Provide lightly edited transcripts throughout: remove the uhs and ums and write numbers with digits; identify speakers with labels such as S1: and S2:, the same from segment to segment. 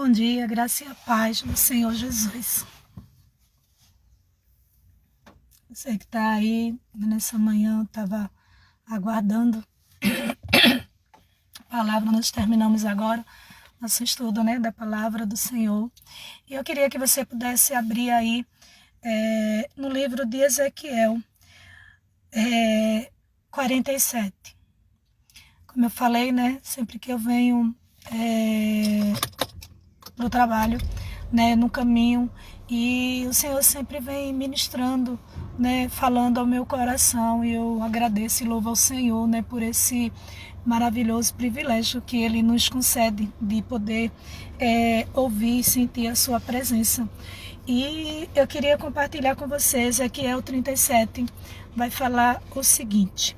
S1: Bom dia, graça e a paz do Senhor Jesus. Você que está aí nessa manhã, estava aguardando a palavra. Nós terminamos agora nosso estudo, da palavra do Senhor. E eu queria que você pudesse abrir aí no livro de Ezequiel 47. Como eu falei, sempre que eu venho para o trabalho, no caminho, e o Senhor sempre vem ministrando, falando ao meu coração, e eu agradeço e louvo ao Senhor, por esse maravilhoso privilégio que Ele nos concede de poder ouvir e sentir a sua presença. E eu queria compartilhar com vocês, Ezequiel 37, vai falar o seguinte: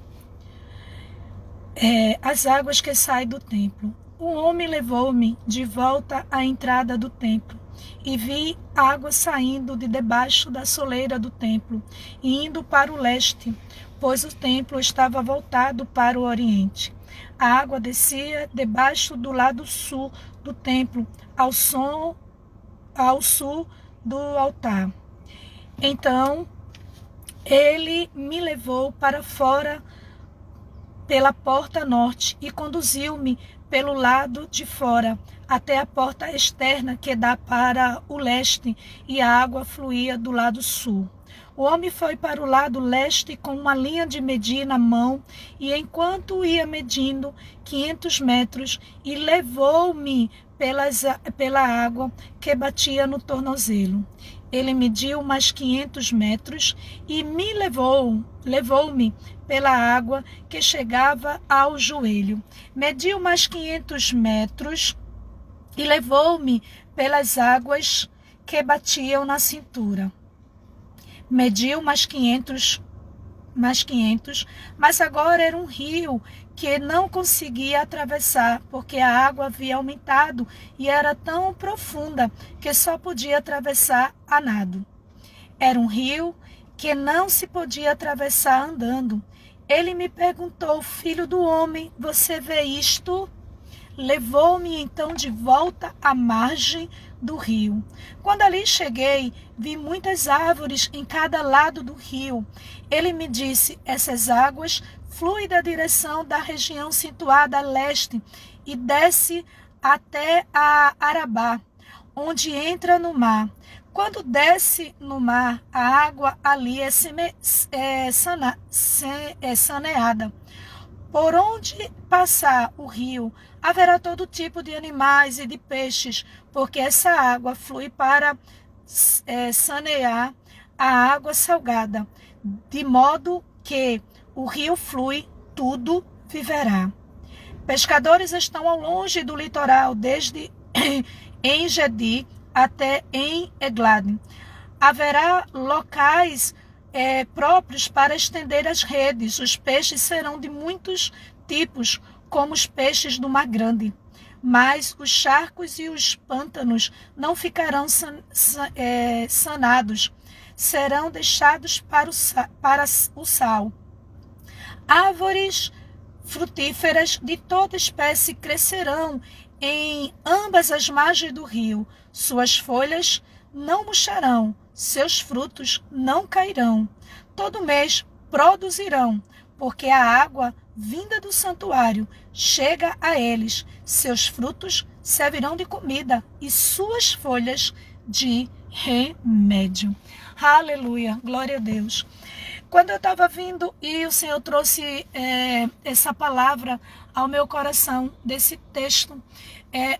S1: as águas que saem do templo. Um homem levou-me de volta à entrada do templo, e vi água saindo de debaixo da soleira do templo, e indo para o leste, pois o templo estava voltado para o oriente. A água descia debaixo do lado sul do templo, ao sul do altar. Então ele me levou para fora pela porta norte e conduziu-me pelo lado de fora até a porta externa que dá para o leste, e a água fluía do lado sul. O homem foi para o lado leste com uma linha de medir na mão, e enquanto ia medindo 500 metros, e levou-me pela água que batia no tornozelo. Ele mediu mais 500 metros e me levou-me pela água que chegava ao joelho. Mediu mais 500 metros e levou-me pelas águas que batiam na cintura. Mediu mais 500, mas agora era um rio que não conseguia atravessar, porque a água havia aumentado e era tão profunda que só podia atravessar a nado. Era um rio que não se podia atravessar andando. Ele me perguntou: filho do homem, você vê isto? Levou-me então de volta à margem do rio. Quando ali cheguei, vi muitas árvores em cada lado do rio. Ele me disse: essas águas fluem da direção da região situada a leste e desce até a Arabá, onde entra no mar. Quando desce no mar, a água ali é saneada. Por onde passar o rio, haverá todo tipo de animais e de peixes, porque essa água flui para sanear a água salgada, de modo que o rio flui, tudo viverá. Pescadores estão ao longe do litoral, desde En-Gedi até em Eglade. Haverá locais próprios para estender as redes. Os peixes serão de muitos tipos, como os peixes do Mar Grande. Mas os charcos e os pântanos não ficarão sanados, serão deixados para o sal. Árvores frutíferas de toda espécie crescerão em ambas as margens do rio. Suas folhas não murcharão, seus frutos não cairão. Todo mês produzirão, porque a água vinda do santuário chega a eles. Seus frutos servirão de comida e suas folhas de remédio. Aleluia, glória a Deus. Quando eu estava vindo e o Senhor trouxe essa palavra ao meu coração, desse texto,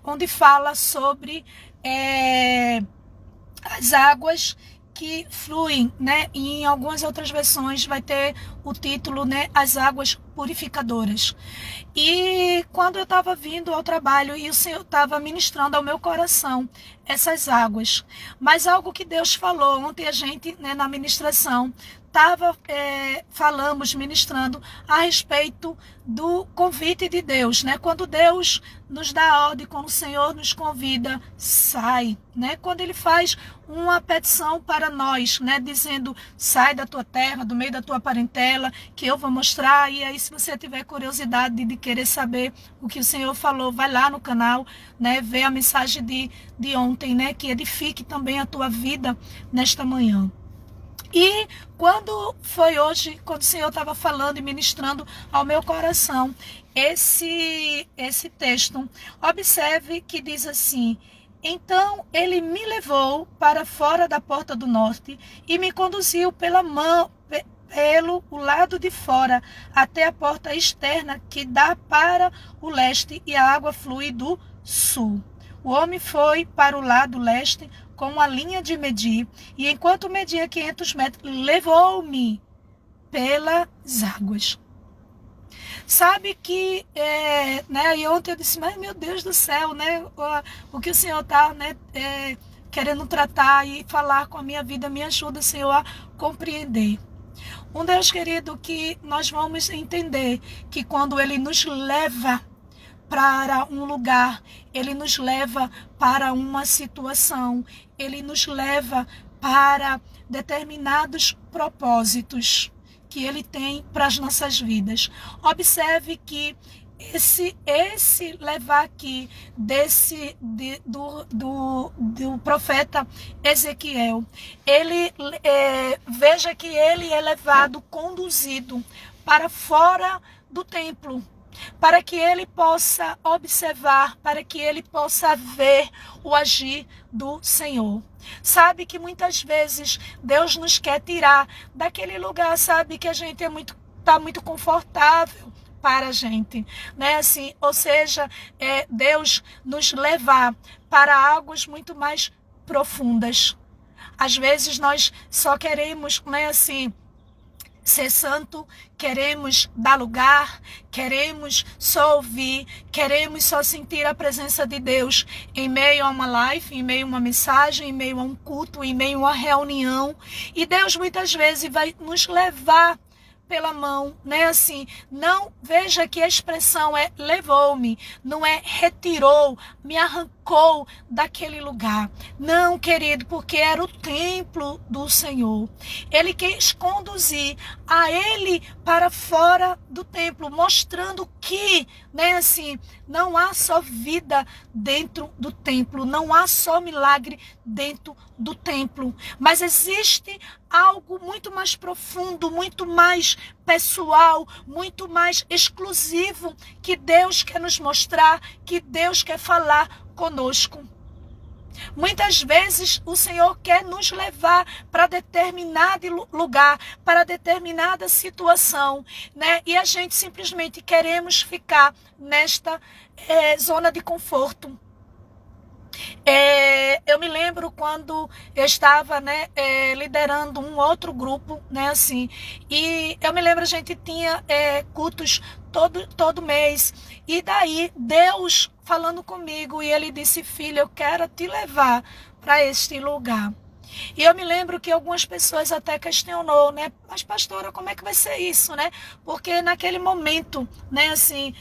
S1: onde fala sobre as águas que fluem, E em algumas outras versões vai ter o título, as águas purificadoras. E quando eu estava vindo ao trabalho e o Senhor estava ministrando ao meu coração essas águas, mas algo que Deus falou ontem a gente, na ministração, falamos, ministrando a respeito do convite de Deus, né? Quando Deus nos dá a ordem, quando o Senhor nos convida, sai, né? Quando Ele faz uma petição para nós, né? Dizendo, sai da tua terra, do meio da tua parentela, que eu vou mostrar. E aí, se você tiver curiosidade de querer saber o que o Senhor falou, vai lá no canal, né? Vê a mensagem de ontem, né? Que edifique também a tua vida nesta manhã. E quando foi hoje, quando o Senhor estava falando e ministrando ao meu coração esse texto, observe que diz assim: então ele me levou para fora da porta do norte e me conduziu pela mão, pelo lado de fora, até a porta externa que dá para o leste, e a água flui do sul. O homem foi para o lado leste com uma linha de medir, e enquanto media 500 metros, levou-me pelas águas. Sabe que, né, e ontem eu disse, mas meu Deus do céu, né, o que o Senhor está, né, querendo tratar e falar com a minha vida, me ajuda, Senhor, a compreender. Um Deus querido, que nós vamos entender que quando Ele nos leva para um lugar, Ele nos leva para uma situação, Ele nos leva para determinados propósitos que Ele tem para as nossas vidas. Observe que esse levar aqui do profeta Ezequiel, ele veja que ele é levado, conduzido para fora do templo, para que ele possa observar, para que ele possa ver o agir do Senhor. Sabe que muitas vezes Deus nos quer tirar daquele lugar, sabe, que a gente está muito confortável para a gente, né? Assim, ou seja, Deus nos levar para águas muito mais profundas. Às vezes nós só queremos, né, assim, ser santo, queremos dar lugar, queremos só ouvir, queremos só sentir a presença de Deus em meio a uma live, em meio a uma mensagem, em meio a um culto, em meio a uma reunião. E Deus muitas vezes vai nos levar pela mão, né? Assim, não, veja que a expressão é levou-me, não é retirou, me arrancou daquele lugar. Não, querido, porque era o templo do Senhor. Ele quis conduzir a ele para fora do templo, mostrando que, né, assim, não há só vida dentro do templo, não há só milagre dentro do templo, mas existe algo muito mais profundo, muito mais pessoal, muito mais exclusivo que Deus quer nos mostrar, que Deus quer falar conosco. Muitas vezes o Senhor quer nos levar para determinado lugar, para determinada situação, né? E a gente simplesmente queremos ficar nesta zona de conforto. Eu me lembro quando eu estava, né, liderando um outro grupo, né, assim, e eu me lembro, a gente tinha cultos todo mês, e daí Deus falando comigo, e Ele disse: filha, eu quero te levar para este lugar. E eu me lembro que algumas pessoas até questionou, né? Mas pastora, como é que vai ser isso, né? Porque naquele momento, né, assim,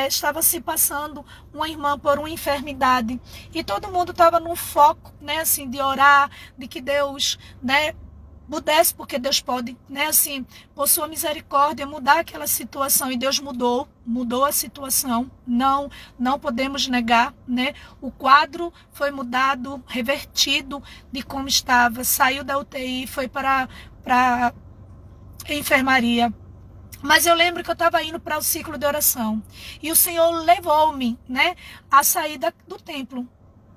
S1: estava se passando uma irmã por uma enfermidade e todo mundo estava num foco, né, assim, de orar, de que Deus, né, pudesse, porque Deus pode, né, assim, por sua misericórdia, mudar aquela situação. E Deus mudou a situação, não podemos negar, né? O quadro foi mudado, revertido de como estava, saiu da UTI, foi para enfermaria. Mas eu lembro que eu estava indo para o ciclo de oração e o Senhor levou-me, né, a sair do templo.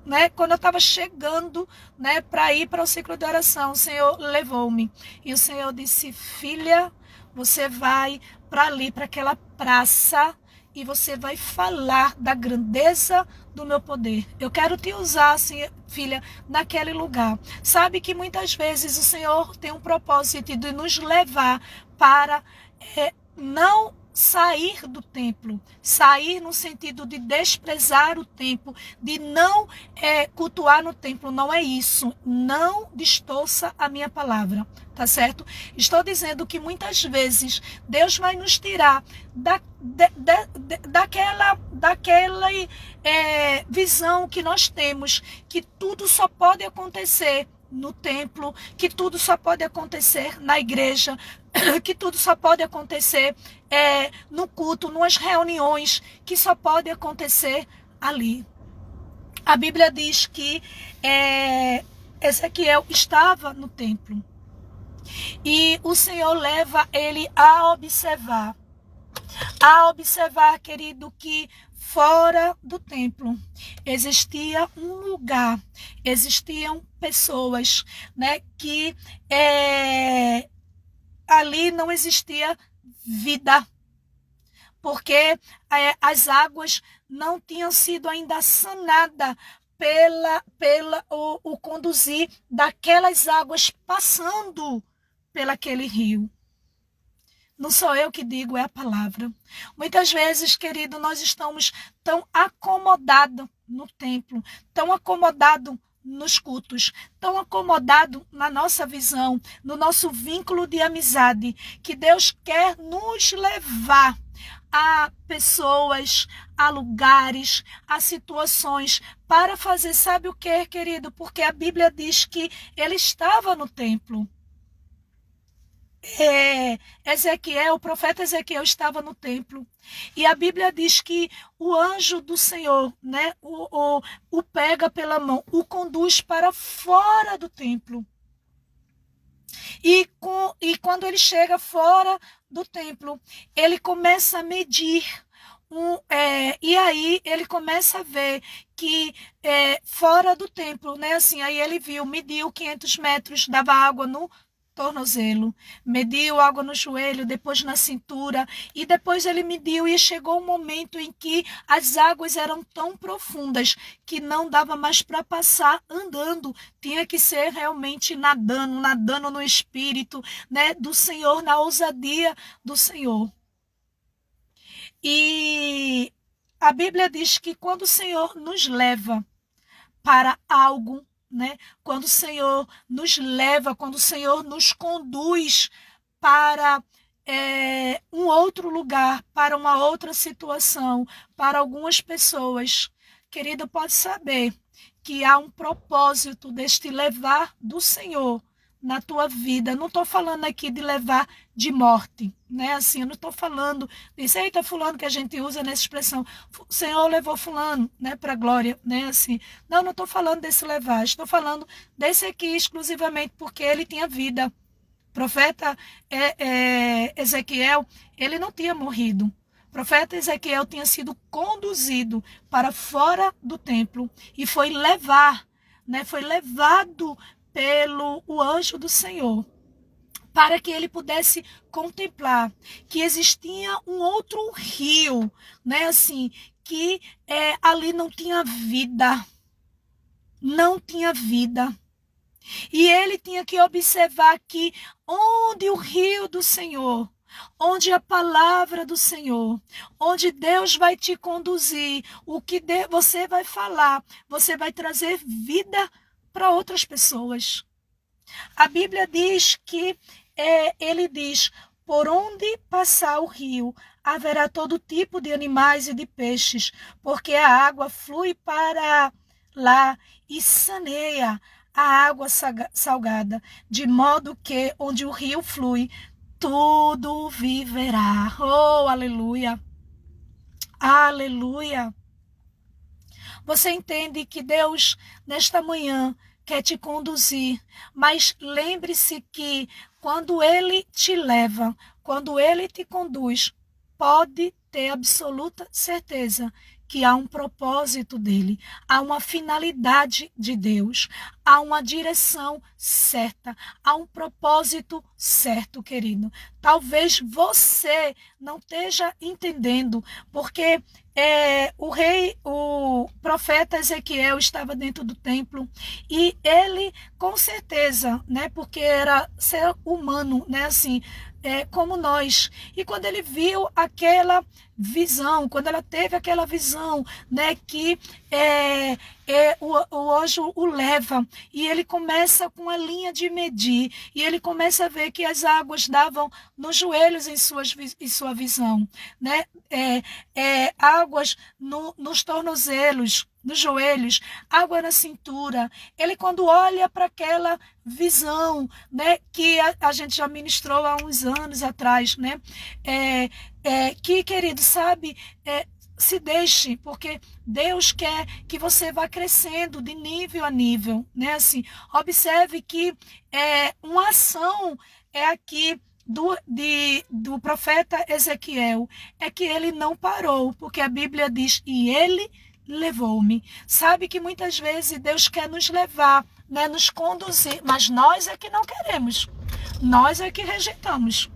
S1: Né? Quando eu estava chegando, né, para ir para o ciclo de oração, o Senhor levou-me. E o Senhor disse: filha, você vai para ali, para aquela praça, e você vai falar da grandeza do meu poder. Eu quero te usar, assim, filha, naquele lugar. Sabe que muitas vezes o Senhor tem um propósito de nos levar para não sair do templo. Sair no sentido de desprezar o templo, de não cultuar no templo. Não é isso. Não distorça a minha palavra, tá certo? Estou dizendo que muitas vezes Deus vai nos tirar daquela visão que nós temos, que tudo só pode acontecer no templo, que tudo só pode acontecer na igreja, que tudo só pode acontecer no culto, nas reuniões, que só pode acontecer ali. A Bíblia diz que Ezequiel estava no templo e o Senhor leva ele a observar, querido, que fora do templo existia um lugar, existiam pessoas, né, que ali não existia vida, porque as águas não tinham sido ainda sanadas o conduzir daquelas águas passando pelaquele rio. Não sou eu que digo, é a palavra. Muitas vezes, querido, nós estamos tão acomodados no templo, tão acomodados nos cultos, tão acomodados na nossa visão, no nosso vínculo de amizade, que Deus quer nos levar a pessoas, a lugares, a situações, para fazer, sabe o que, querido? Porque a Bíblia diz que ele estava no templo. O profeta Ezequiel estava no templo e a Bíblia diz que o anjo do Senhor, né, o pega pela mão, o conduz para fora do templo. E quando ele chega fora do templo, ele começa a medir. E aí ele começa a ver que fora do templo, né, assim, aí ele mediu 500 metros, dava água no tornozelo, mediu água no joelho, depois na cintura, e depois ele mediu e chegou um momento em que as águas eram tão profundas que não dava mais para passar andando, tinha que ser realmente nadando no espírito, né, do Senhor, na ousadia do Senhor. E a Bíblia diz que quando o Senhor nos leva para algo, né? Quando o Senhor nos leva, quando o Senhor nos conduz para um outro lugar, para uma outra situação, para algumas pessoas, querido, pode saber que há um propósito deste levar do Senhor na tua vida. Não estou falando aqui de levar de morte, né? Assim, eu não estou falando disso, eita, fulano, que a gente usa nessa expressão, o Senhor levou fulano, né, para a glória, né? Assim, não estou falando desse levar, estou falando desse aqui exclusivamente porque ele tinha vida. O profeta Ezequiel, ele não tinha morrido. O profeta Ezequiel tinha sido conduzido para fora do templo e foi levado pelo o anjo do Senhor, para que ele pudesse contemplar que existia um outro rio, né, assim, que ali não tinha vida. Não tinha vida. E ele tinha que observar que onde o rio do Senhor, onde a palavra do Senhor, onde Deus vai te conduzir, o que você vai falar, você vai trazer vida para outras pessoas. A Bíblia diz que ele diz, por onde passar o rio, haverá todo tipo de animais e de peixes, porque a água flui para lá e saneia a água salgada, de modo que onde o rio flui, tudo viverá. Oh, aleluia! Aleluia! Você entende que Deus, nesta manhã, quer te conduzir, mas lembre-se que quando Ele te leva, quando Ele te conduz, pode ter absoluta certeza que há um propósito dele, há uma finalidade de Deus, há uma direção certa, há um propósito certo, querido. Talvez você não esteja entendendo, porque o profeta Ezequiel estava dentro do templo e ele, com certeza, né, porque era ser humano, né, assim, como nós. E quando ele viu aquela visão, quando ela teve aquela visão, né, que o anjo o leva e ele começa com a linha de medir e ele começa a ver que as águas davam nos joelhos em sua visão, né? Águas nos tornozelos, nos joelhos, água na cintura. Ele, quando olha para aquela visão, né, que a gente já ministrou há uns anos atrás, né, que, querido, sabe, se deixe, porque Deus quer que você vá crescendo de nível a nível, né? Assim, observe que uma ação aqui do profeta Ezequiel, é que ele não parou, porque a Bíblia diz, e ele levou-me. Sabe que muitas vezes Deus quer nos levar, né, nos conduzir, mas nós é que não queremos, nós é que rejeitamos.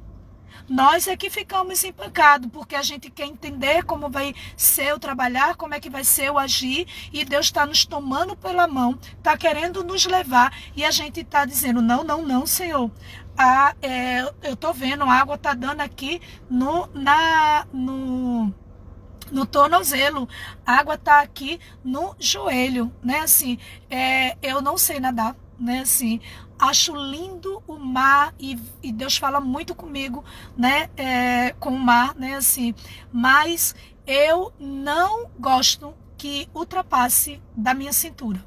S1: Nós é que ficamos empancados, porque a gente quer entender como vai ser o trabalhar, como é que vai ser o agir, e Deus está nos tomando pela mão, está querendo nos levar, e a gente está dizendo, não, não, não, Senhor. Eu estou vendo, a água está dando aqui no tornozelo, a água está aqui no joelho, né? Assim, eu não sei nadar, né? Assim, acho lindo o mar e Deus fala muito comigo, né? Com o mar, né? Assim, mas eu não gosto que ultrapasse da minha cintura.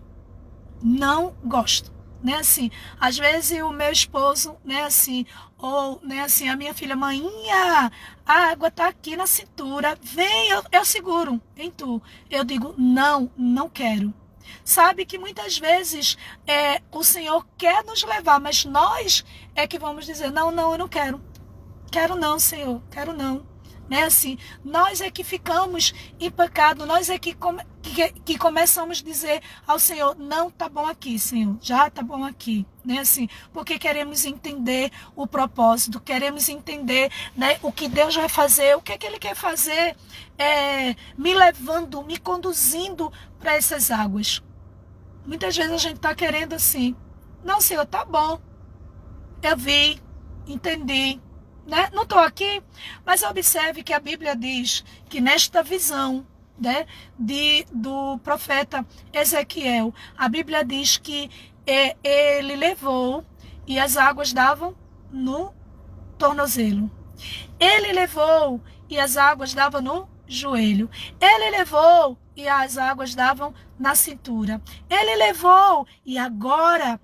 S1: Não gosto, né? Assim, às vezes o meu esposo, né? Assim, ou, né? Assim, a minha filha, maninha, a água tá aqui na cintura, vem, eu seguro em tu. Eu digo, não, não quero. Sabe que muitas vezes o Senhor quer nos levar, mas nós é que vamos dizer, não, não, eu não quero. Quero não, Senhor, quero não. Né? Assim, nós é que ficamos empancados, nós é que começamos a dizer ao Senhor, não, tá bom aqui, Senhor, já tá bom aqui. Né? Assim, porque queremos entender o propósito, queremos entender, né, o que Deus vai fazer, o que é que Ele quer fazer, me levando, me conduzindo para essas águas. Muitas vezes a gente está querendo assim, não, Senhor, tá bom, eu vi, entendi, né? Não estou aqui, mas observe que a Bíblia diz que nesta visão, né, do profeta Ezequiel, a Bíblia diz que ele levou e as águas davam no tornozelo. Ele levou e as águas davam no joelho. Ele levou e as águas davam na cintura. Ele levou e agora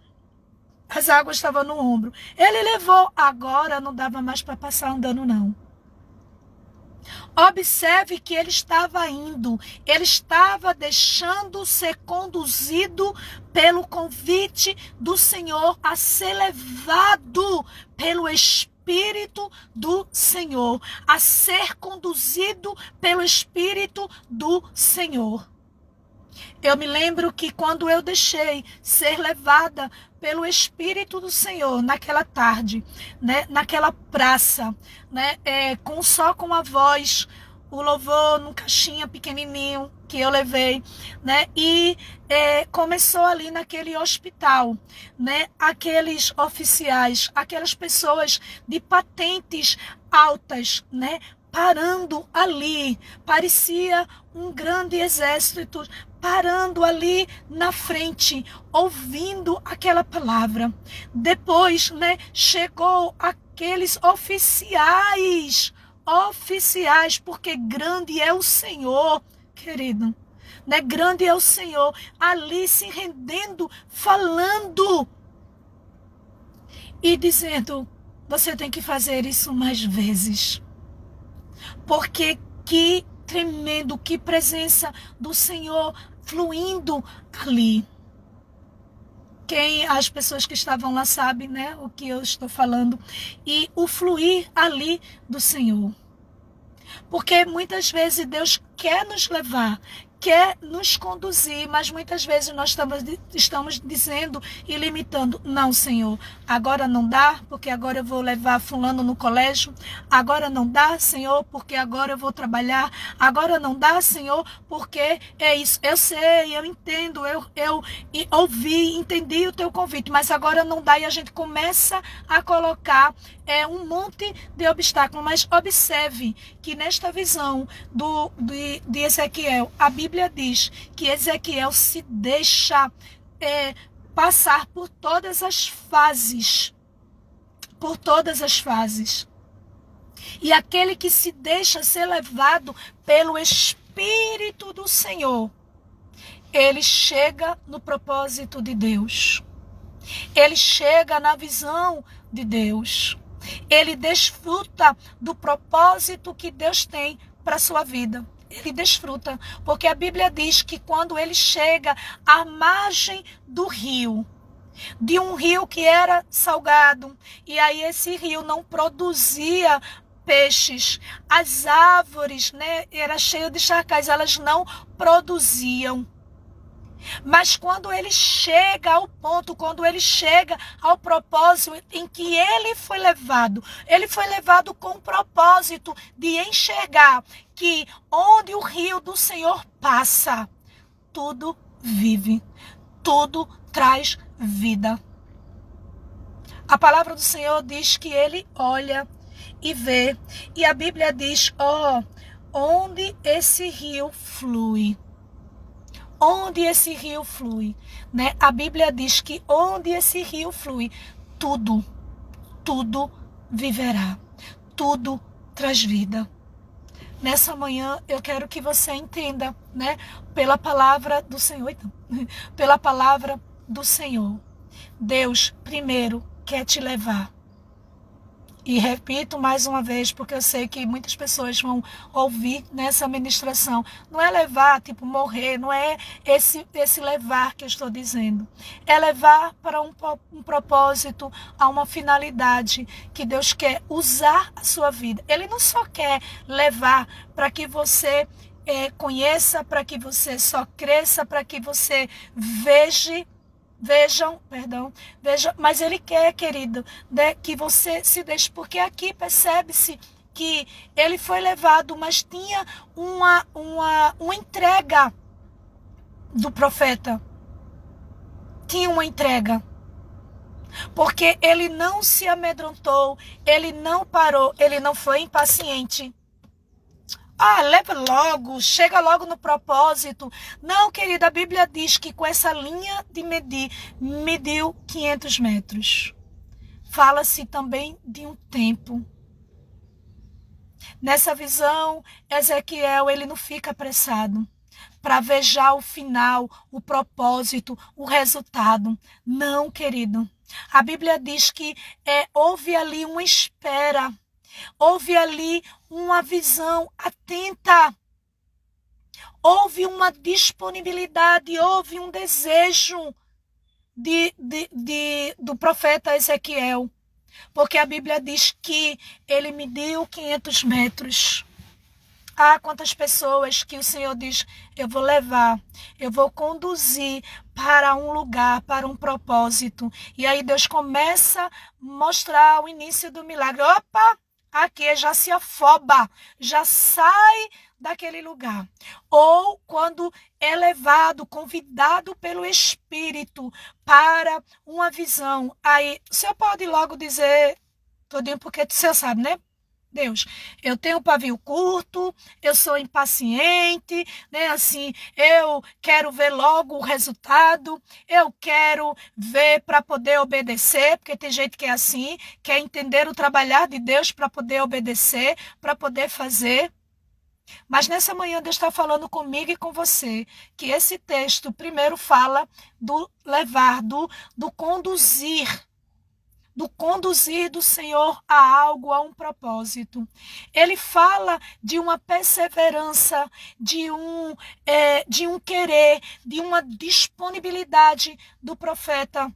S1: as águas estavam no ombro. Ele levou, agora não dava mais para passar andando não. Observe que ele estava indo, ele estava deixando ser conduzido pelo convite do Senhor a ser levado pelo Espírito do Senhor, a ser conduzido pelo Espírito do Senhor. Eu me lembro que quando eu deixei ser levada pelo Espírito do Senhor naquela tarde, né, naquela praça, né, só com a voz, o louvor num caixinha pequenininho que eu levei, né, e começou ali naquele hospital, né, aqueles oficiais, aquelas pessoas de patentes altas, né, parando ali, parecia um grande exército parando ali na frente, ouvindo aquela palavra. Depois, né, chegou aqueles oficiais, porque grande é o Senhor, querido, né? Grande é o Senhor, ali se rendendo, falando e dizendo, você tem que fazer isso mais vezes. Porque que tremendo, que presença do Senhor fluindo ali. As pessoas que estavam lá sabem, né, o que eu estou falando. E o fluir ali do Senhor. Porque muitas vezes Deus quer nos levar, quer nos conduzir, mas muitas vezes nós estamos dizendo e limitando. Não, Senhor, agora não dá, porque agora eu vou levar fulano no colégio. Agora não dá, Senhor, porque agora eu vou trabalhar. Agora não dá, Senhor, porque é isso. Eu sei, eu entendo, eu ouvi, entendi o teu convite, mas agora não dá, e a gente começa a colocar um monte de obstáculos. Mas observe que nesta visão de Ezequiel, a Bíblia diz que Ezequiel se deixa passar por todas as fases. Por todas as fases. E aquele que se deixa ser levado pelo Espírito do Senhor, ele chega no propósito de Deus. Ele chega na visão de Deus. Ele desfruta do propósito que Deus tem para a sua vida. Ele desfruta, porque a Bíblia diz que quando ele chega à margem do rio, de um rio que era salgado, e aí esse rio não produzia peixes, as árvores, era cheio de chacais, elas não produziam. Mas quando ele chega ao ponto, quando ele chega ao propósito em que ele foi levado com o propósito de enxergar que onde o rio do Senhor passa, tudo vive, tudo traz vida. A palavra do Senhor diz que ele olha e vê, e a Bíblia diz, onde esse rio flui. Onde esse rio flui, A Bíblia diz que onde esse rio flui, tudo viverá, tudo traz vida. Nessa manhã eu quero que você entenda, pela palavra do Senhor, pela palavra do Senhor. Deus primeiro quer te levar. E repito mais uma vez, porque eu sei que muitas pessoas vão ouvir nessa ministração. Não é levar, tipo morrer, não é esse levar que eu estou dizendo. É levar para um propósito, a uma finalidade que Deus quer usar a sua vida. Ele não só quer levar para que você conheça, para que você só cresça, para que você veja, mas ele quer, querido, que você se deixe, porque aqui percebe-se que ele foi levado, mas tinha uma entrega do profeta. Tinha uma entrega. Porque ele não se amedrontou, ele não parou, ele não foi impaciente. Leva logo, chega logo no propósito. Não, querida, a Bíblia diz que com essa linha de medir, mediu 500 metros. Fala-se também de um tempo. Nessa visão, Ezequiel, ele não fica apressado para ver já o final, o propósito, o resultado. Não, querido. A Bíblia diz que houve ali uma espera. Houve ali uma visão atenta. Houve uma disponibilidade, houve um desejo do profeta Ezequiel. Porque a Bíblia diz que ele mediu 500 metros. Quantas pessoas que o Senhor diz, eu vou levar, eu vou conduzir para um lugar, para um propósito. E aí Deus começa a mostrar o início do milagre. Aqui já se afoba, já sai daquele lugar. Ou quando é levado, convidado pelo Espírito para uma visão. Aí o Senhor pode logo dizer, tudinho, porque o Senhor sabe, Deus, eu tenho pavio curto, eu sou impaciente, assim, eu quero ver logo o resultado, eu quero ver para poder obedecer, porque tem gente que é assim, quer entender o trabalhar de Deus para poder obedecer, para poder fazer. Mas nessa manhã Deus está falando comigo e com você, que esse texto primeiro fala do levar, do conduzir do Senhor a algo, a um propósito. Ele fala de uma perseverança, de um querer, de uma disponibilidade do profeta,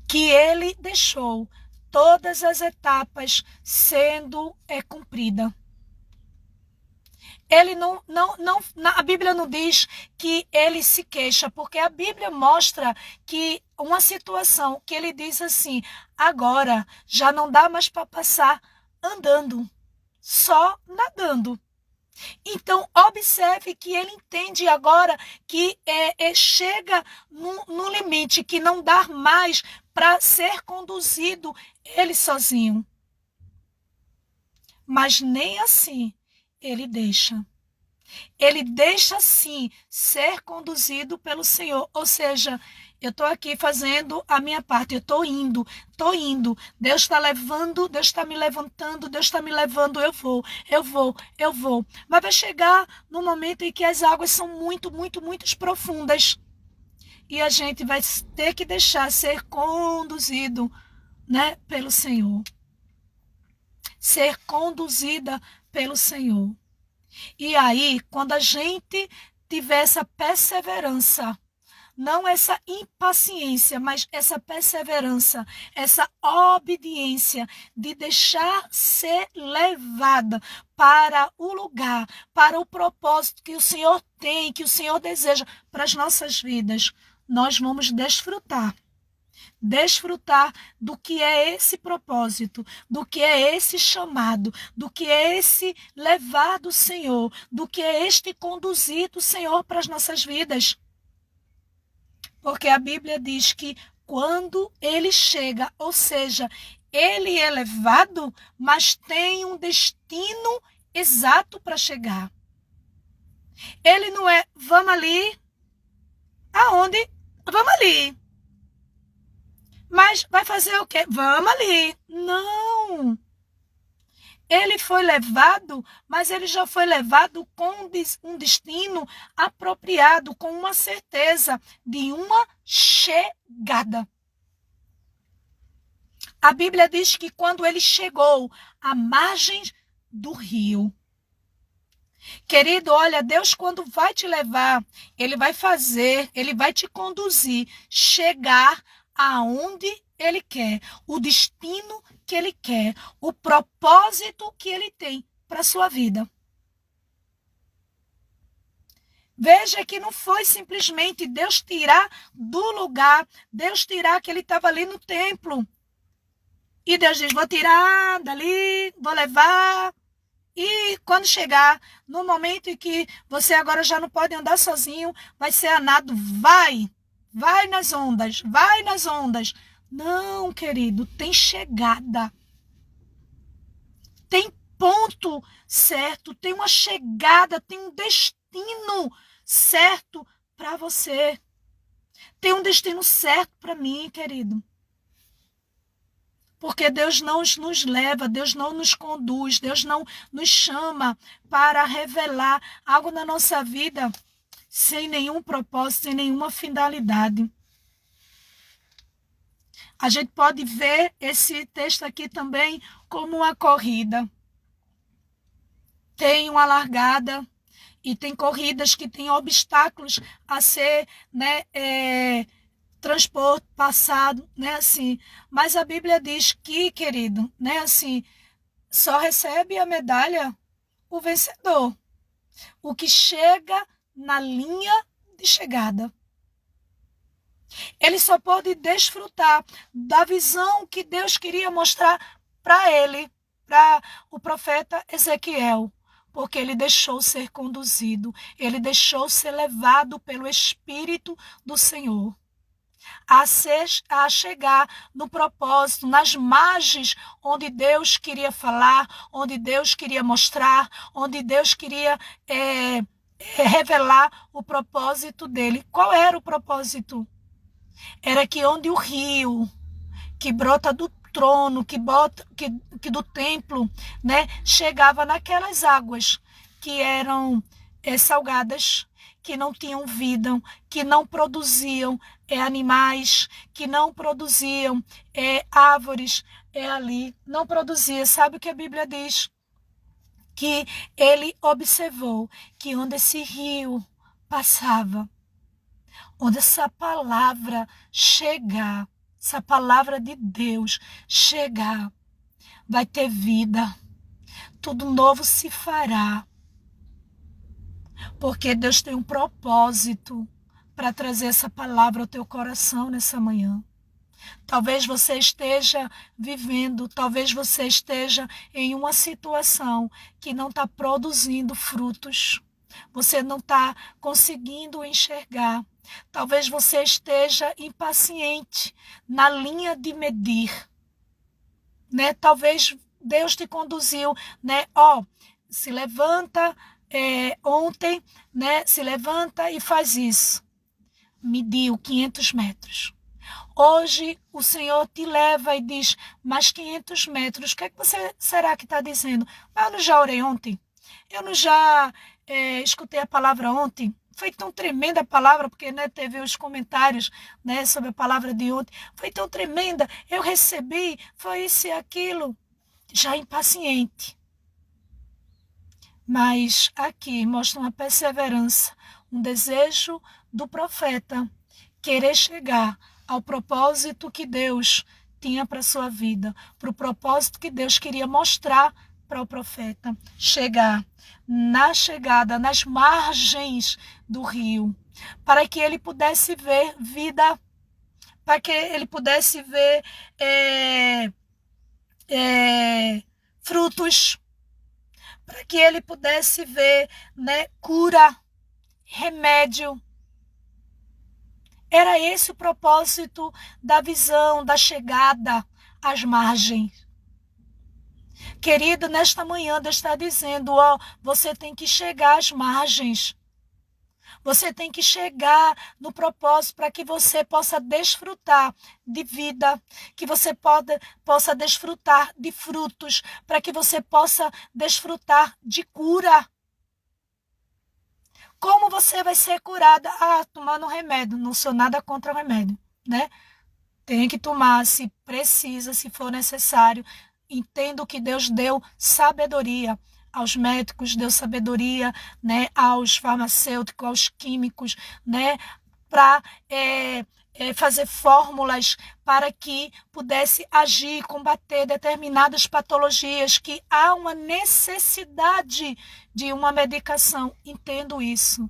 S1: que ele deixou todas as etapas sendo cumprida. Ele a Bíblia não diz que ele se queixa, porque a Bíblia mostra que uma situação que ele diz assim: agora já não dá mais para passar andando, só nadando. Então, observe que ele entende agora que chega no limite, que não dá mais para ser conduzido ele sozinho. Mas nem assim ele deixa. Ele deixa sim ser conduzido pelo Senhor. Ou seja, eu estou aqui fazendo a minha parte, eu estou indo. Deus está levando, Deus está me levantando, Deus está me levando, eu vou. Mas vai chegar no momento em que as águas são muito profundas. E a gente vai ter que deixar ser conduzido, né, pelo Senhor. Ser conduzida pelo Senhor. E aí, quando a gente tiver essa perseverança, não essa impaciência, mas essa perseverança, essa obediência de deixar ser levada para o lugar, para o propósito que o Senhor tem, que o Senhor deseja para as nossas vidas, nós vamos desfrutar do que é esse propósito, do que é esse chamado, do que é esse levar do Senhor, do que é este conduzir do Senhor para as nossas vidas. Porque a Bíblia diz que quando ele chega, ou seja, ele é levado, mas tem um destino exato para chegar. Ele não é, vamos ali, aonde? Vamos ali. Mas vai fazer o quê? Vamos ali. Não. Ele foi levado, mas ele já foi levado com um destino apropriado, com uma certeza de uma chegada. A Bíblia diz que quando ele chegou à margem do rio, querido, olha, Deus quando vai te levar, ele vai fazer, ele vai te conduzir, chegar aonde ele quer, o destino que ele quer, o propósito que ele tem para a sua vida. Veja que não foi simplesmente Deus tirar do lugar, Deus tirar que ele estava ali no templo. E Deus diz, vou tirar dali, vou levar. E quando chegar no momento em que você agora já não pode andar sozinho, vai ser a nado, vai nas ondas. Não, querido, tem chegada. Tem ponto certo, tem uma chegada, tem um destino certo para você. Tem um destino certo para mim, querido. Porque Deus não nos leva, Deus não nos conduz, Deus não nos chama para revelar algo na nossa vida sem nenhum propósito, sem nenhuma finalidade. A gente pode ver esse texto aqui também como uma corrida. Tem uma largada e tem corridas que têm obstáculos a ser, transporte, passado, assim. Mas a Bíblia diz que, querido, assim, só recebe a medalha o vencedor. O que chega na linha de chegada. Ele só pode desfrutar da visão que Deus queria mostrar para ele, para o profeta Ezequiel. Porque ele deixou ser conduzido, ele deixou ser levado pelo Espírito do Senhor. A chegar no propósito, nas margens onde Deus queria falar, onde Deus queria mostrar, onde Deus queria revelar o propósito dele. Qual era o propósito? Era que onde o rio que brota do trono, que do templo, chegava naquelas águas que eram salgadas, que não tinham vida, que não produziam animais, que não produziam árvores ali, não produzia. Sabe o que a Bíblia diz? Que ele observou que onde esse rio passava, onde essa palavra chegar, essa palavra de Deus chegar, vai ter vida, tudo novo se fará. porque Deus tem um propósito para trazer essa palavra ao teu coração nessa manhã. Talvez você esteja vivendo, talvez você esteja em uma situação que não está produzindo frutos. Você não está conseguindo enxergar. Talvez você esteja impaciente na linha de medir, né? Talvez Deus te conduziu, né? Se levanta ontem, né? Se levanta e faz isso. Mediu 500 metros. Hoje o Senhor te leva e diz, mais 500 metros, o que é que você será que está dizendo? Mas eu não já orei ontem? Eu não já escutei a palavra ontem? Foi tão tremenda a palavra, porque né, teve os comentários né, sobre a palavra de ontem. Foi tão tremenda, eu recebi, foi isso e aquilo. Já impaciente. Mas aqui mostra uma perseverança, um desejo do profeta querer chegar ao propósito que Deus tinha para a sua vida, para o propósito que Deus queria mostrar para o profeta. Chegar na chegada, nas margens do rio, para que ele pudesse ver vida, para que ele pudesse ver frutos, para que ele pudesse ver né, cura, remédio. Era esse o propósito da visão, da chegada às margens. Querido, nesta manhã Deus está dizendo, você tem que chegar às margens. Você tem que chegar no propósito para que você possa desfrutar de vida, que você possa desfrutar de frutos, para que você possa desfrutar de cura. Como você vai ser curada? Tomando remédio. Não sou nada contra o remédio, né? Tem que tomar, se precisa, se for necessário. Entendo que Deus deu sabedoria aos médicos, deu sabedoria, né, aos farmacêuticos, aos químicos, né, para fazer fórmulas para que pudesse agir, combater determinadas patologias, que há uma necessidade de uma medicação. Entendo isso.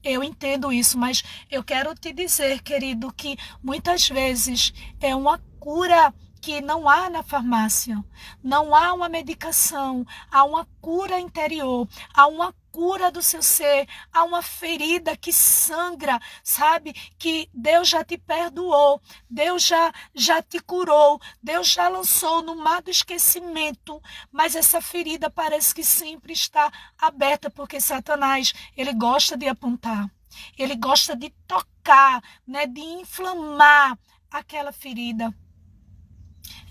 S1: Eu entendo isso, mas eu quero te dizer, querido, que muitas vezes é uma cura que não há na farmácia, não há uma medicação, há uma cura interior, há uma cura do seu ser, há uma ferida que sangra, sabe? Que Deus já te perdoou, Deus já te curou, Deus já lançou no mar do esquecimento, mas essa ferida parece que sempre está aberta, porque Satanás, ele gosta de apontar, ele gosta de tocar, né? De inflamar aquela ferida.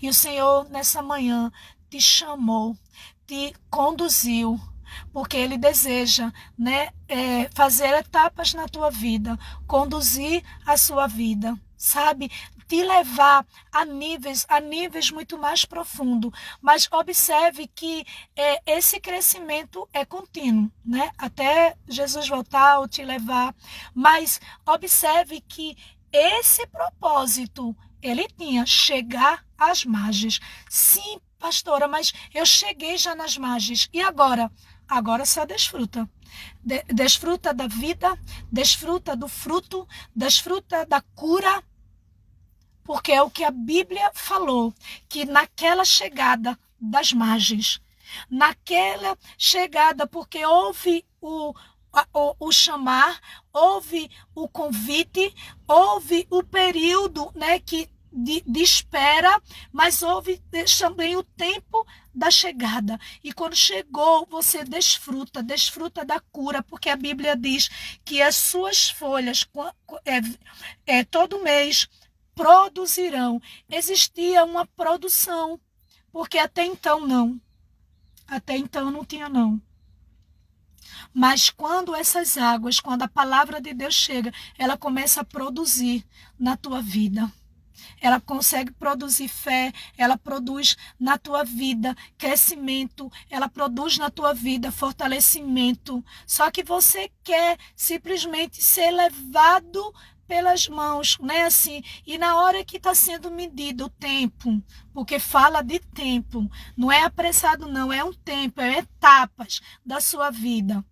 S1: E o Senhor, nessa manhã, te chamou, te conduziu, porque Ele deseja né, fazer etapas na tua vida, conduzir a sua vida, sabe? Te levar a níveis muito mais profundos. Mas observe que esse crescimento é contínuo, né? Até Jesus voltar ou te levar. Mas observe que esse propósito ele tinha chegar às margens. Sim, pastora, mas eu cheguei já nas margens. E agora? Agora só desfruta. Desfruta da vida, desfruta do fruto, desfruta da cura. Porque é o que a Bíblia falou, que naquela chegada das margens, naquela chegada, porque houve o chamar, houve o convite, houve o período né, de espera, mas houve também o tempo da chegada. E quando chegou, você desfruta da cura, porque a Bíblia diz que as suas folhas todo mês produzirão. Existia uma produção, porque até então não. Até então não tinha não. Mas quando essas águas, quando a palavra de Deus chega, ela começa a produzir na tua vida. Ela consegue produzir fé, ela produz na tua vida crescimento, ela produz na tua vida fortalecimento. Só que você quer simplesmente ser levado pelas mãos, né? Assim, e na hora que está sendo medido o tempo, porque fala de tempo, não é apressado não, é um tempo, é etapas da sua vida.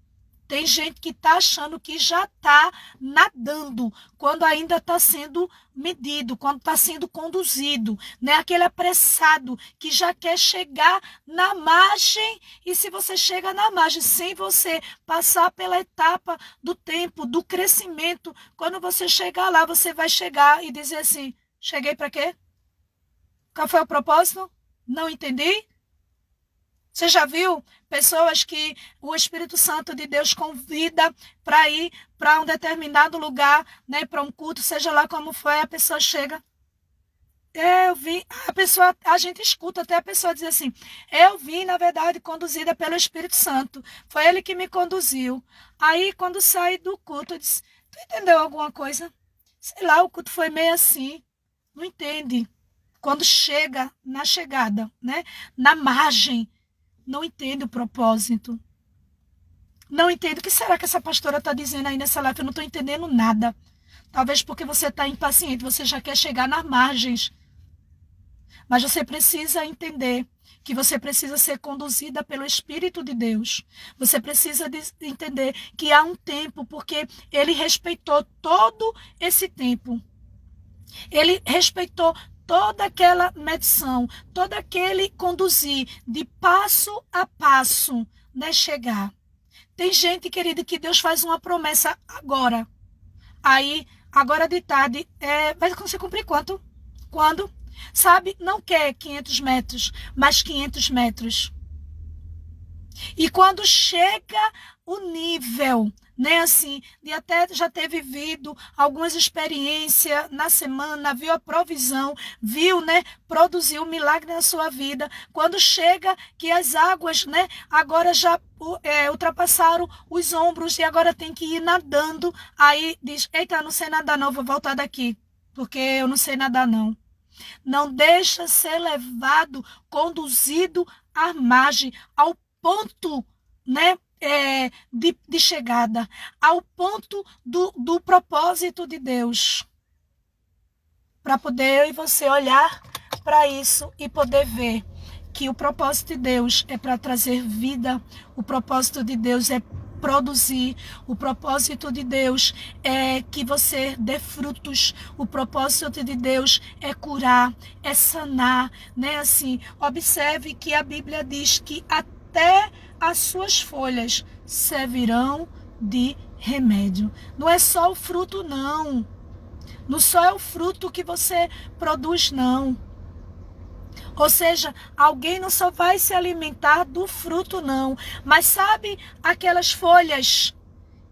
S1: Tem gente que está achando que já está nadando, quando ainda está sendo medido, quando está sendo conduzido, né? Aquele apressado que já quer chegar na margem, e se você chega na margem sem você passar pela etapa do tempo, do crescimento, quando você chegar lá, você vai chegar e dizer assim, cheguei para quê? Qual foi o propósito? Não entendi? Você já viu pessoas que o Espírito Santo de Deus convida para ir para um determinado lugar, né, para um culto, seja lá como foi, a pessoa chega. Eu vi, a gente escuta até a pessoa dizer assim, eu vim, na verdade, conduzida pelo Espírito Santo. Foi ele que me conduziu. Aí, quando saí do culto, eu disse, tu entendeu alguma coisa? Sei lá, o culto foi meio assim. Não entende. Quando chega na chegada, né, na margem, não entende o propósito. Não entende. O que será que essa pastora está dizendo aí nessa live? Eu não estou entendendo nada. Talvez porque você está impaciente, você já quer chegar nas margens. Mas você precisa entender que você precisa ser conduzida pelo Espírito de Deus. Você precisa entender que há um tempo, porque ele respeitou todo esse tempo. Ele respeitou toda aquela medição, todo aquele conduzir de passo a passo, né, chegar. Tem gente, querida, que Deus faz uma promessa agora. Aí, agora de tarde, vai você cumprir quanto? Quando? Sabe, não quer 500 metros, mas 500 metros. E quando chega o nível, né, assim, de até já ter vivido algumas experiências na semana, viu a provisão, viu, né, produziu um milagre na sua vida. Quando chega que as águas, né, agora já ultrapassaram os ombros e agora tem que ir nadando, aí diz, eita, não sei nadar não, vou voltar daqui, porque eu não sei nadar não. Não deixa ser levado, conduzido à margem, ao ponto, né, de chegada, ao ponto do propósito de Deus. Para poder eu e você olhar para isso e poder ver que o propósito de Deus é para trazer vida, o propósito de Deus é produzir, o propósito de Deus é que você dê frutos, o propósito de Deus é curar, é sanar, né? Assim, observe que a Bíblia diz que até as suas folhas servirão de remédio. Não é só o fruto, não. Não só é o fruto que você produz, não. Ou seja, alguém não só vai se alimentar do fruto, não. Mas sabe aquelas folhas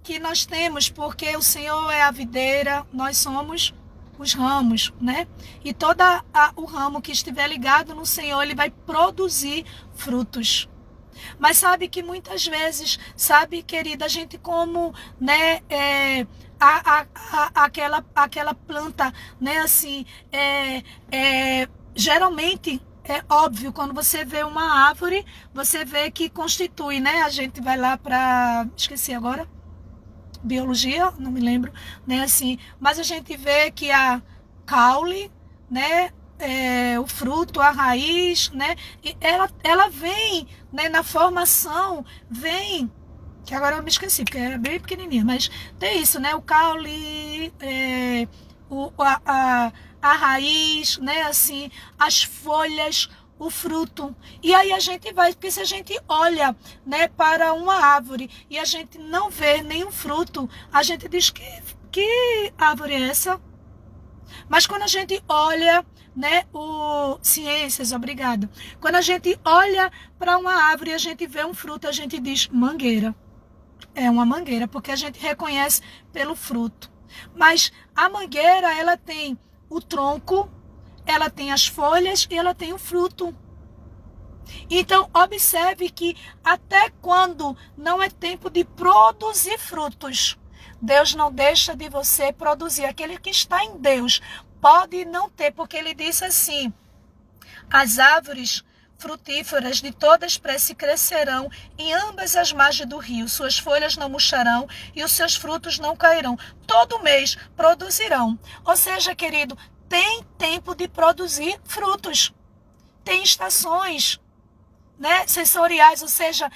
S1: que nós temos, porque o Senhor é a videira, nós somos os ramos, né? E todo o ramo que estiver ligado no Senhor, ele vai produzir frutos. Mas sabe que muitas vezes, sabe, querida, a gente como, né, aquela planta, né, assim, geralmente, é óbvio, quando você vê uma árvore, você vê que constitui, né, a gente vai lá para, esqueci agora, biologia, não me lembro, né, assim, mas a gente vê que a caule, né, o fruto, a raiz, né, e ela vem, né, na formação, vem, que agora eu me esqueci, porque era bem pequenininha, mas tem isso, né, o caule, a raiz, né, assim, as folhas, o fruto. E aí a gente vai, porque se a gente olha, né, para uma árvore e a gente não vê nenhum fruto, a gente diz que árvore é essa? Mas quando a gente olha, né, ciências, obrigado. Quando a gente olha para uma árvore e a gente vê um fruto, a gente diz mangueira. É uma mangueira, porque a gente reconhece pelo fruto. Mas a mangueira, ela tem o tronco, ela tem as folhas e ela tem o fruto. Então, observe que até quando não é tempo de produzir frutos, Deus não deixa de você produzir. Aquele que está em Deus pode não ter, porque ele disse assim, as árvores frutíferas de toda espécie crescerão em ambas as margens do rio, suas folhas não murcharão e os seus frutos não cairão. Todo mês produzirão. Ou seja, querido, tem tempo de produzir frutos. Tem estações, né, sensoriais, ou seja,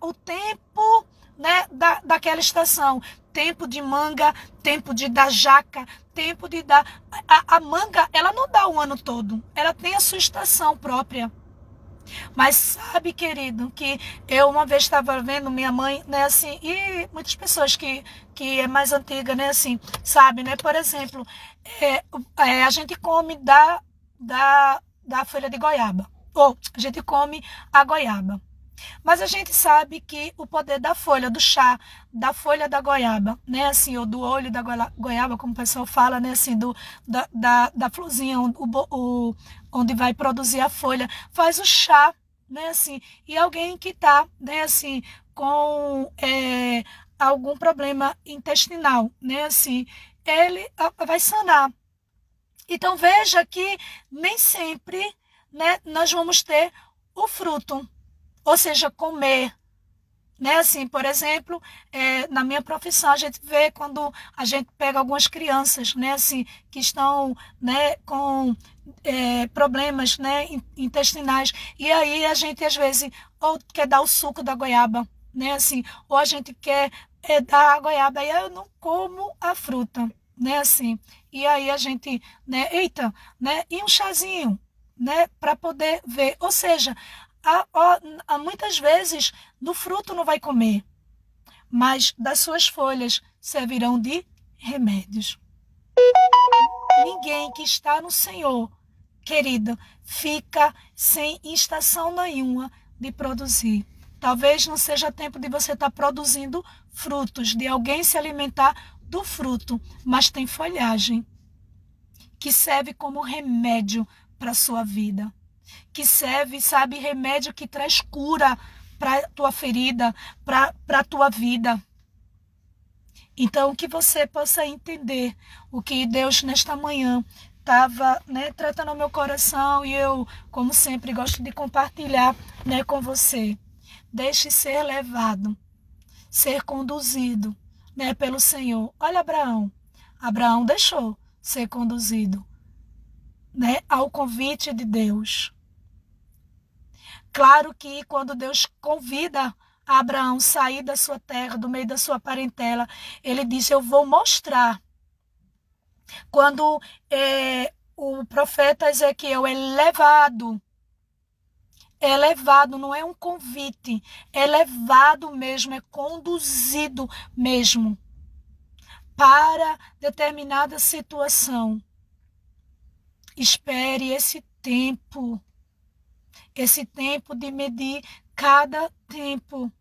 S1: o tempo né, daquela estação. Tempo de manga, tempo de dar jaca, tempo de dar... A manga, ela não dá o ano todo. Ela tem a sua estação própria. Mas sabe, querido, que eu uma vez estava vendo minha mãe, né, assim, e muitas pessoas que é mais antiga, né, assim, sabe, né, por exemplo, a gente come da folha de goiaba, ou a gente come a goiaba. Mas a gente sabe que o poder da folha, do chá, da folha da goiaba, né, assim, ou do olho da goiaba, como o pessoal fala, né, assim, da florzinha, onde vai produzir a folha, faz o chá, né, assim, e alguém que está, né, assim, com algum problema intestinal, né, assim, ele vai sanar. Então veja que nem sempre, né, nós vamos ter o fruto, ou seja, comer, né? Assim, por exemplo, na minha profissão a gente vê quando a gente pega algumas crianças, né, assim, que estão, né, com problemas, né, intestinais, e aí a gente às vezes ou quer dar o suco da goiaba, né, assim, ou a gente quer dar a goiaba, e aí eu não como a fruta, né, assim, e aí a gente, né, eita, né, e um chazinho, né, para poder ver, ou seja, muitas vezes do fruto não vai comer, mas das suas folhas servirão de remédios. Ninguém que está no Senhor, querida, fica sem estação nenhuma de produzir. Talvez não seja tempo de você estar produzindo frutos, de alguém se alimentar do fruto, mas tem folhagem que serve como remédio para a sua vida, que serve, sabe, remédio que traz cura para a tua ferida, para a tua vida. Então, que você possa entender o que Deus nesta manhã estava, né, tratando ao meu coração, e eu, como sempre, gosto de compartilhar, né, com você. Deixe ser levado, ser conduzido, né, pelo Senhor. Olha Abraão. Abraão deixou ser conduzido, né, ao convite de Deus. Claro que quando Deus convida Abraão a sair da sua terra, do meio da sua parentela, ele diz, eu vou mostrar. Quando o profeta Ezequiel é levado, não é um convite, é levado mesmo, é conduzido mesmo para determinada situação. Espere esse tempo de medir cada tempo.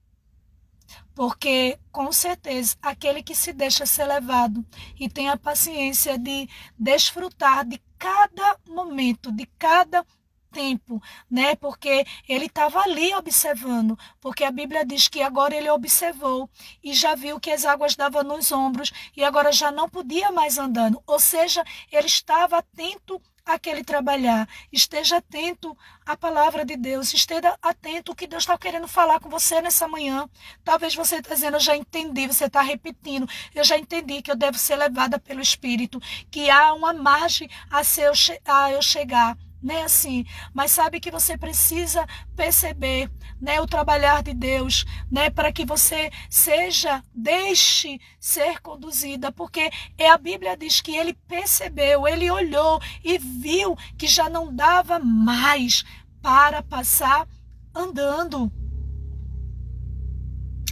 S1: Porque, com certeza, aquele que se deixa ser levado e tem a paciência de desfrutar de cada momento, de cada tempo, né? Porque ele estava ali observando, porque a Bíblia diz que agora ele observou e já viu que as águas davam nos ombros e agora já não podia mais andando. Ou seja, ele estava atento àquele trabalhar. Esteja atento à palavra de Deus, esteja atento ao que Deus está querendo falar com você nessa manhã. Talvez você está dizendo, eu já entendi, você está repetindo, eu já entendi que eu devo ser levada pelo Espírito, que há uma margem a eu chegar, né, assim, mas sabe que você precisa perceber, né, o trabalhar de Deus, né, para que você deixe ser conduzida, porque a Bíblia diz que ele percebeu, ele olhou e viu que já não dava mais para passar andando.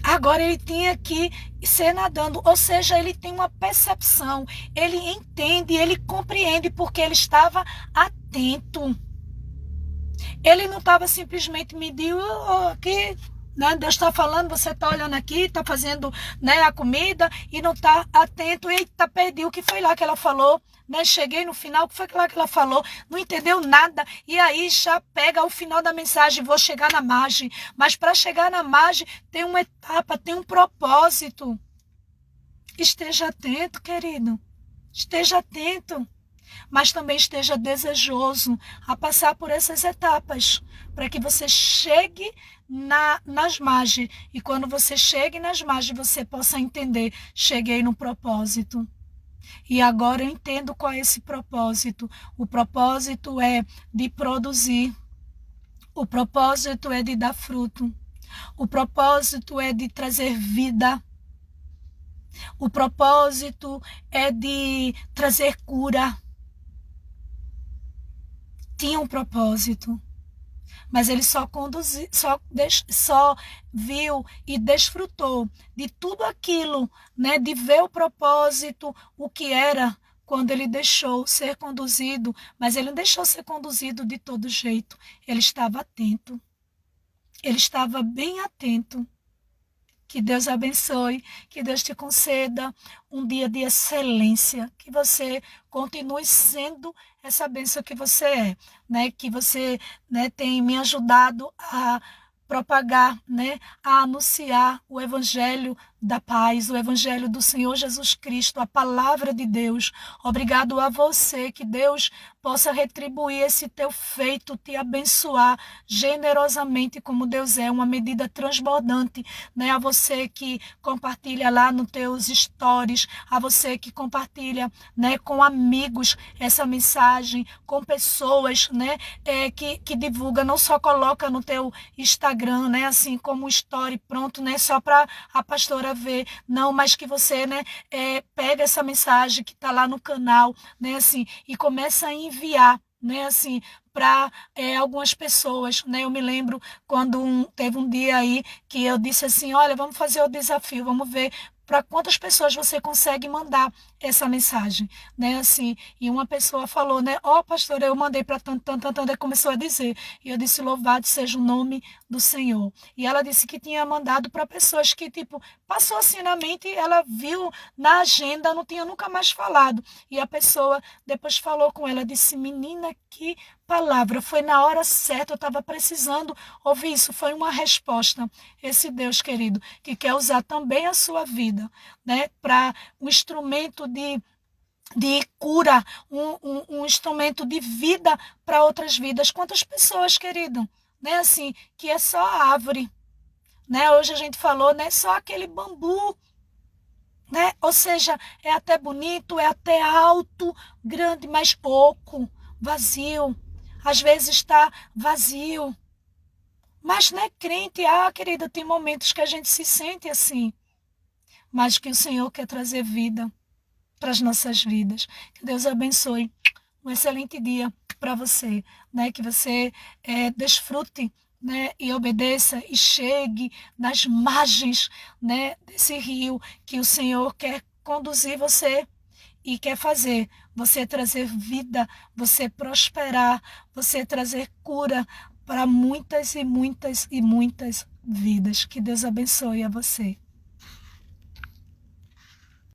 S1: Agora ele tinha que ser nadando, ou seja, ele tem uma percepção, ele entende, ele compreende, porque ele estava atento. Ele não estava simplesmente medindo aqui, né? Deus está falando, você está olhando aqui, está fazendo, né, a comida e não está atento. Eita, perdi o que foi lá que ela falou, né? Cheguei no final, o que foi lá que ela falou? Não entendeu nada. E aí já pega o final da mensagem, vou chegar na margem. Mas para chegar na margem tem uma etapa, tem um propósito. Esteja atento, querido. Esteja atento. Mas também esteja desejoso a passar por essas etapas, para que você chegue nas margens. E quando você chegue nas margens, você possa entender, cheguei no propósito. E agora eu entendo qual é esse propósito. O propósito é de produzir. O propósito é de dar fruto. O propósito é de trazer vida. O propósito é de trazer cura. Tinha um propósito, mas ele só viu e desfrutou de tudo aquilo, né, de ver o propósito, o que era, quando ele deixou ser conduzido, mas ele não deixou ser conduzido de todo jeito. Ele estava atento. Ele estava bem atento. Que Deus abençoe, que Deus te conceda um dia de excelência, que você continue sendo essa bênção que você é, né? Que você, né, tem me ajudado a propagar, né, a anunciar o evangelho da paz, o evangelho do Senhor Jesus Cristo, a palavra de Deus. Obrigado a você, que Deus possa retribuir esse teu feito, te abençoar generosamente como Deus é, uma medida transbordante, né? A você que compartilha lá nos teus stories, a você que compartilha, né, com amigos essa mensagem, com pessoas, né, que divulga, não só coloca no teu Instagram, né, assim como story pronto, né, só para a pastora ver, não, mas que você, né, pega essa mensagem que está lá no canal, né, assim, e começa a enviar, né, assim, para algumas pessoas, né? Eu me lembro quando teve um dia aí que eu disse assim, olha, vamos fazer o desafio, vamos ver para quantas pessoas você consegue mandar essa mensagem, né? Assim, e uma pessoa falou, né? Ó, pastor, eu mandei para tanto, começou a dizer. E eu disse, louvado seja o nome do Senhor. E ela disse que tinha mandado para pessoas que, tipo, passou assim na mente, ela viu na agenda, não tinha nunca mais falado. E a pessoa depois falou com ela, disse, menina, que palavra, foi na hora certa, eu estava precisando ouvir isso, foi uma resposta. Esse Deus querido, que quer usar também a sua vida, né, para um instrumento de cura, um instrumento de vida para outras vidas. Quantas pessoas, querido, né, assim, que é só árvore, né, hoje a gente falou, né, só aquele bambu, né, ou seja, é até bonito, é até alto, grande, mas oco, vazio. Às vezes está vazio. Mas não é crente. Ah, querida, tem momentos que a gente se sente assim. Mas que o Senhor quer trazer vida para as nossas vidas. Que Deus abençoe. Um excelente dia para você. Né? Que você desfrute, né? E obedeça e chegue nas margens, né, desse rio que o Senhor quer conduzir você. E quer fazer você trazer vida, você prosperar, você trazer cura para muitas e muitas e muitas vidas. Que Deus abençoe a você.